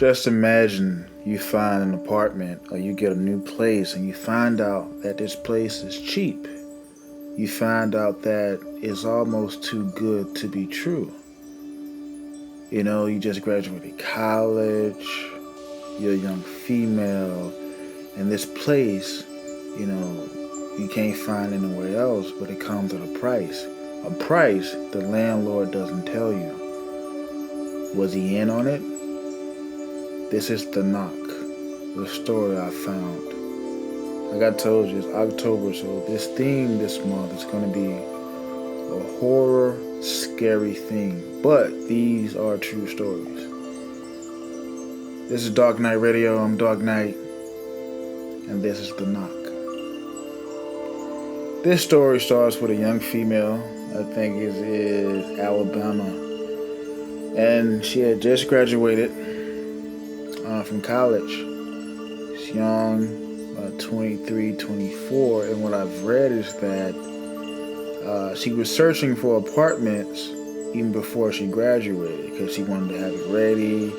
Just imagine you find an apartment or you get a new place and you find out that this place is cheap. You find out that it's almost too good to be true. You just graduated college, you're a young female, and this place, you can't find anywhere else, but it comes at a price. A price the landlord doesn't tell you. Was he in on it? This is The Knock, the story I found. Like I told you, it's October, so this theme this month is going to be a horror, scary thing. But these are true stories. This is Dark Knight Radio. I'm Dark Knight, and this is The Knock. This story starts with a young female, I think is Alabama, and she had just graduated from college. She's young, about 23, 24, and what I've read is that she was searching for apartments even before she graduated because she wanted to have it ready.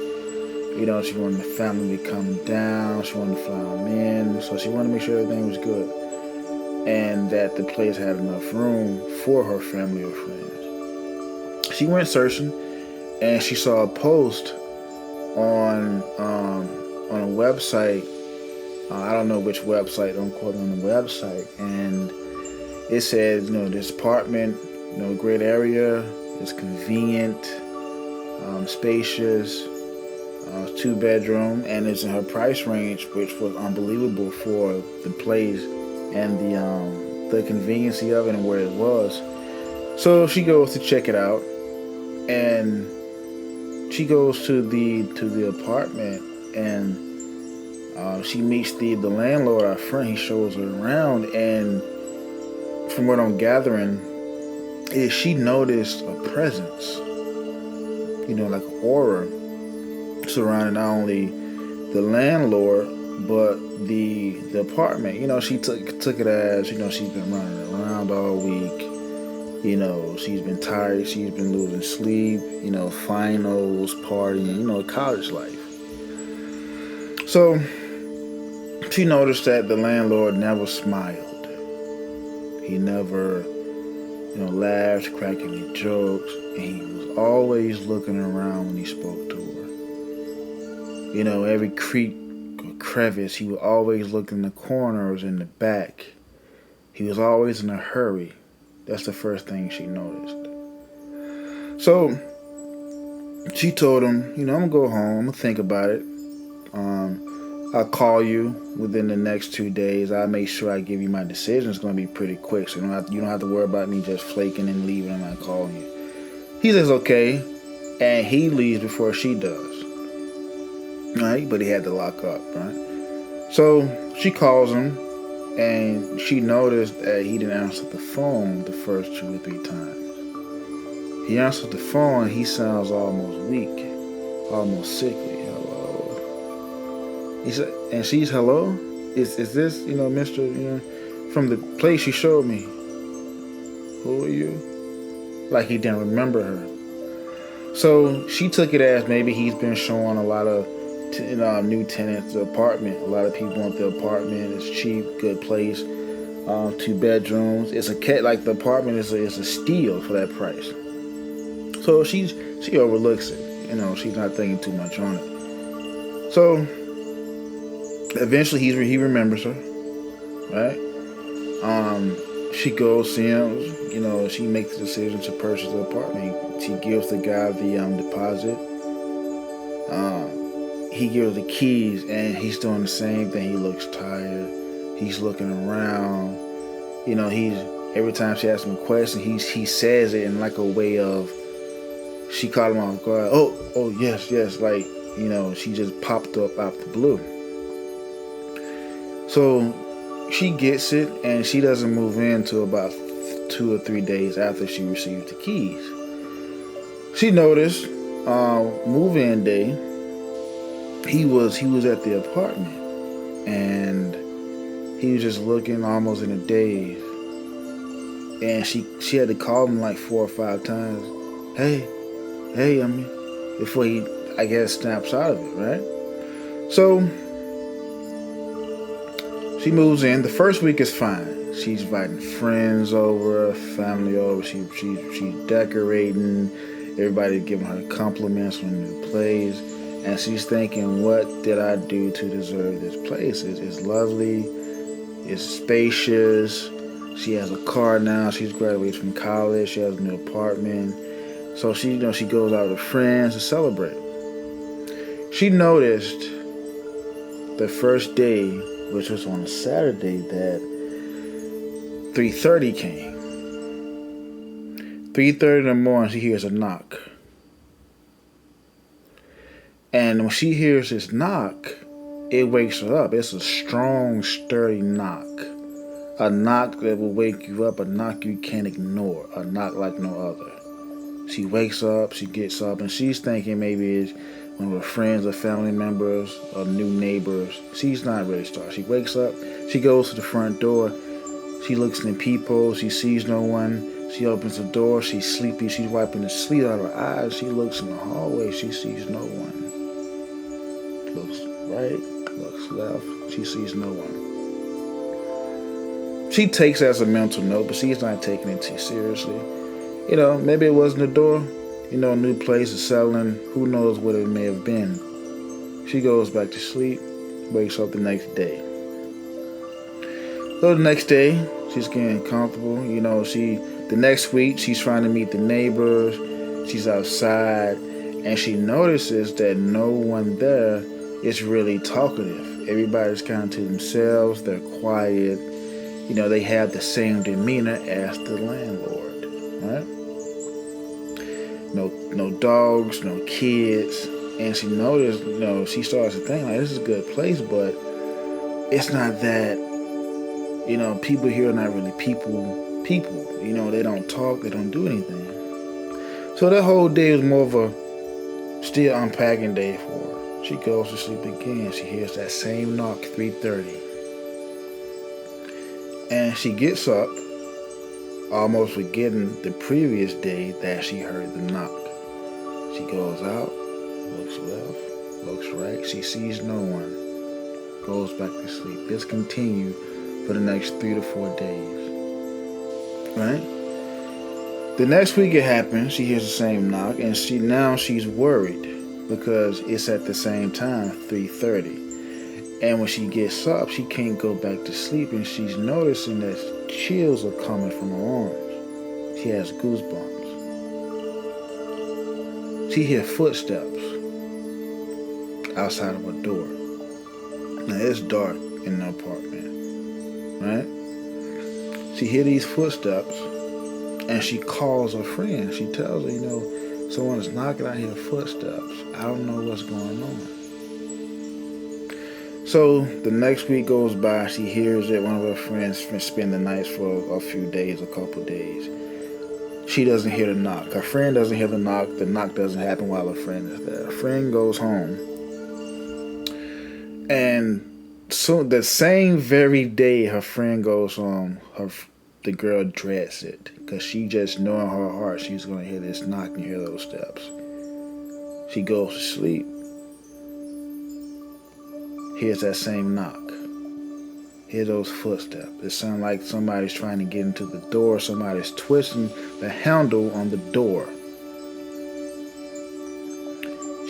She wanted the family to come down. She wanted to fly them in. So she wanted to make sure everything was good and that the place had enough room for her family or friends. She went searching and she saw a post on a website. I don't know which website. Don't quote me on the website. And it said, this apartment, great area. It's convenient, spacious, 2-bedroom, and it's in her price range, which was unbelievable for the place and the conveniency of it and where it was. So she goes to check it out, and she goes to the apartment, and she meets the landlord, our friend. He shows her around, and from what I'm gathering, is she noticed a presence, like an aura surrounding not only the landlord but the apartment. She took it as she's been running around all week. She's been tired. She's been losing sleep. Finals, partying. College life. So she noticed that the landlord never smiled. He never, laughed, cracking any jokes, and he was always looking around when he spoke to her. Every creek or crevice, he would always look in the corners, in the back. He was always in a hurry. That's the first thing she noticed. So she told him, I'm gonna go home, I'm gonna think about it. I'll call you within the next 2 days. I'll make sure I give you my decision. It's gonna be pretty quick, so you don't have to worry about me just flaking and leaving and not calling you. He says okay, and he leaves before she does. Right? But he had to lock up, right? So she calls him, and she noticed that he didn't answer the phone the first 2 or 3 times. He answered the phone, and he sounds almost weak, almost sickly. He said, and she's, hello? Is this, Mr., from the place you showed me? Who are you? Like he didn't remember her. So she took it as maybe he's been showing a lot of new tenants the apartment. A lot of people want the apartment. It's cheap, good place, 2 bedrooms. It's the apartment is a steal for that price. So she overlooks it. She's not thinking too much on it. So eventually he remembers her, right? She goes see him. She makes the decision to purchase the apartment. She gives the guy the deposit. He gives the keys, and he's doing the same thing. He looks tired. He's looking around. Every time she asks him a question, he says it in like a way of, she caught him off guard. Oh, yes, like, she just popped up out the blue. So she gets it, and she doesn't move in until about 2 or 3 days after she received the keys. She noticed move-in day. He was at the apartment, and he was just looking almost in a daze. And she had to call him like 4 or 5 times. Hey, before he, I guess, snaps out of it, right? So she moves in. The first week is fine. She's inviting friends over, family over. She's decorating. Everybody giving her compliments on the new place, and she's thinking, "What did I do to deserve this place? It's lovely. It's spacious. She has a car now. She's graduated from college. She has a new apartment. So she goes out with friends to celebrate. She noticed the first day, which was on a Saturday, that 3:30 came. 3:30 in the morning, she hears a knock. And when she hears this knock, it wakes her up. It's a strong, sturdy knock. A knock that will wake you up, a knock you can't ignore, a knock like no other. She wakes up, she gets up, and she's thinking maybe it's one of her friends or family members or new neighbors. She's not really startled. She wakes up, she goes to the front door, she looks in the peephole, she sees no one. She opens the door, she's sleepy, she's wiping the sleep out of her eyes. She looks in the hallway, she sees no one. Looks right, looks left, she sees no one. She takes it as a mental note, but she's not taking it too seriously. Maybe it wasn't the door. A new place is selling. Who knows what it may have been. She goes back to sleep, wakes up the next day. So the next day, she's getting comfortable. The next week, she's trying to meet the neighbors. She's outside, and she notices that no one there is really talkative. Everybody's kind of to themselves. They're quiet. They have the same demeanor as the landlord, right? No dogs, no kids. And she noticed, she starts to think, like, this is a good place, but it's not that, people here are not really people. They don't talk, they don't do anything. So that whole day was more of a still unpacking day for her. She goes to sleep again. She hears that same knock, 3:30. And she gets up, almost forgetting the previous day that she heard the knock. She goes out, looks left, looks right. She sees no one, goes back to sleep. This continued for the next 3 to 4 days. Right? The next week it happens, she hears the same knock, and she's worried because it's at the same time, 3:30. And when she gets up, she can't go back to sleep, and she's noticing that chills are coming from her arms. She has goosebumps. She hears footsteps outside of her door. Now it's dark in the apartment, right? She hears these footsteps, and she calls her friend. She tells her, someone is knocking. I hear footsteps. I don't know what's going on. So the next week goes by. She hears that one of her friends spend the night for a few days, a couple days. She doesn't hear the knock. Her friend doesn't hear the knock. The knock doesn't happen while her friend is there. Her friend goes home. And so the same very day her friend goes home, the girl dreads it. Because she just know in her heart she's going to hear this knock and hear those steps. She goes to sleep. Hears that same knock. Hear those footsteps. It sounds like somebody's trying to get into the door. Somebody's twisting the handle on the door.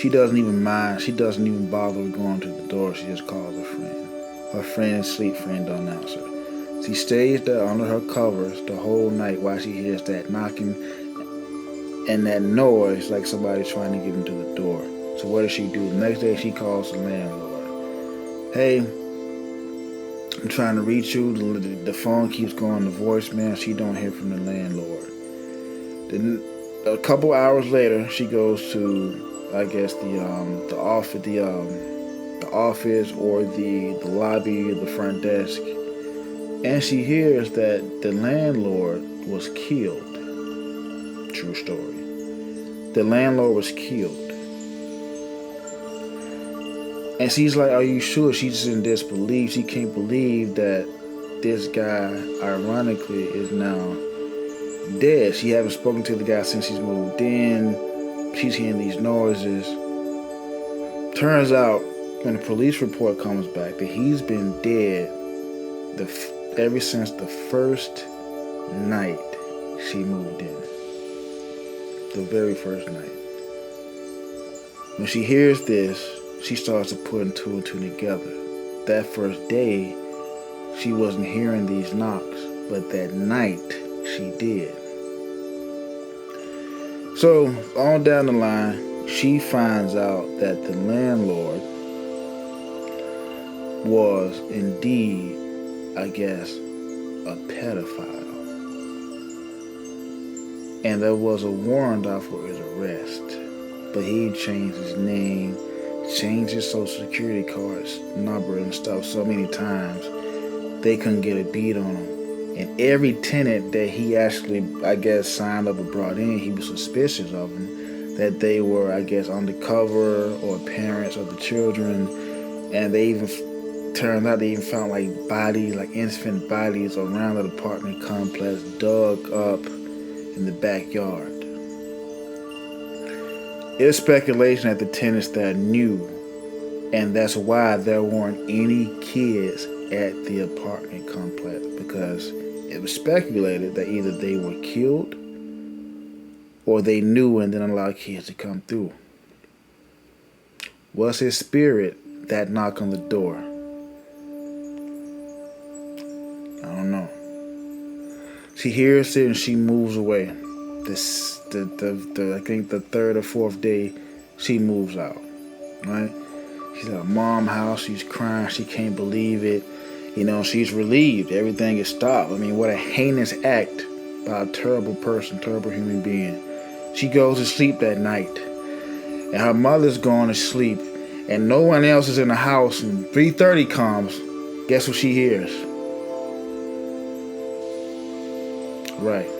She doesn't even mind. She doesn't even bother going to the door. She just calls her friend. Her friend is asleep. Friend don't answer. She stays there under her covers the whole night while she hears that knocking and that noise like somebody's trying to get into the door. So what does she do? The next day she calls the landlord. Hey, I'm trying to reach you. The phone keeps going to voicemail. She don't hear from the landlord. Then a couple hours later, she goes to, I guess, the office or the lobby or the front desk, and she hears that the landlord was killed. True story. The landlord was killed. And she's like, are you sure? She's in disbelief. She can't believe that this guy, ironically, is now dead. She hasn't spoken to the guy since she's moved in. She's hearing these noises. Turns out when the police report comes back that he's been dead ever since the first night she moved in. The very first night. When she hears this, she starts to put two and two together. That first day, she wasn't hearing these knocks, but that night, she did. So, on down the line, she finds out that the landlord was indeed, I guess, a pedophile. And there was a warrant out for his arrest. But he changed his name, changed his social security cards, number and stuff so many times, they couldn't get a beat on him. And every tenant that he actually, I guess, signed up or brought in, he was suspicious of them, that they were, I guess, undercover or parents of the children. And they even turned out they even found like bodies, like infant bodies around the apartment complex, dug up in the backyard. It's speculation that the tenants there knew, and that's why there weren't any kids at the apartment complex, because it was speculated that either they were killed or they knew and didn't allow kids to come through. Was his spirit that knock on the door? I don't know. She hears it and she moves away. I think the third or fourth day, she moves out. Right? She's at her mom's house. She's crying. She can't believe it. You know, she's relieved. Everything is stopped. I mean, what a heinous act by a terrible person, terrible human being. She goes to sleep that night, and her mother's gone to sleep, and no one else is in the house. And 3:30 comes. Guess what she hears? Right.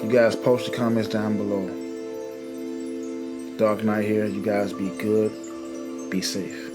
You guys post the comments down below. Dark night here. You guys be good. Be safe.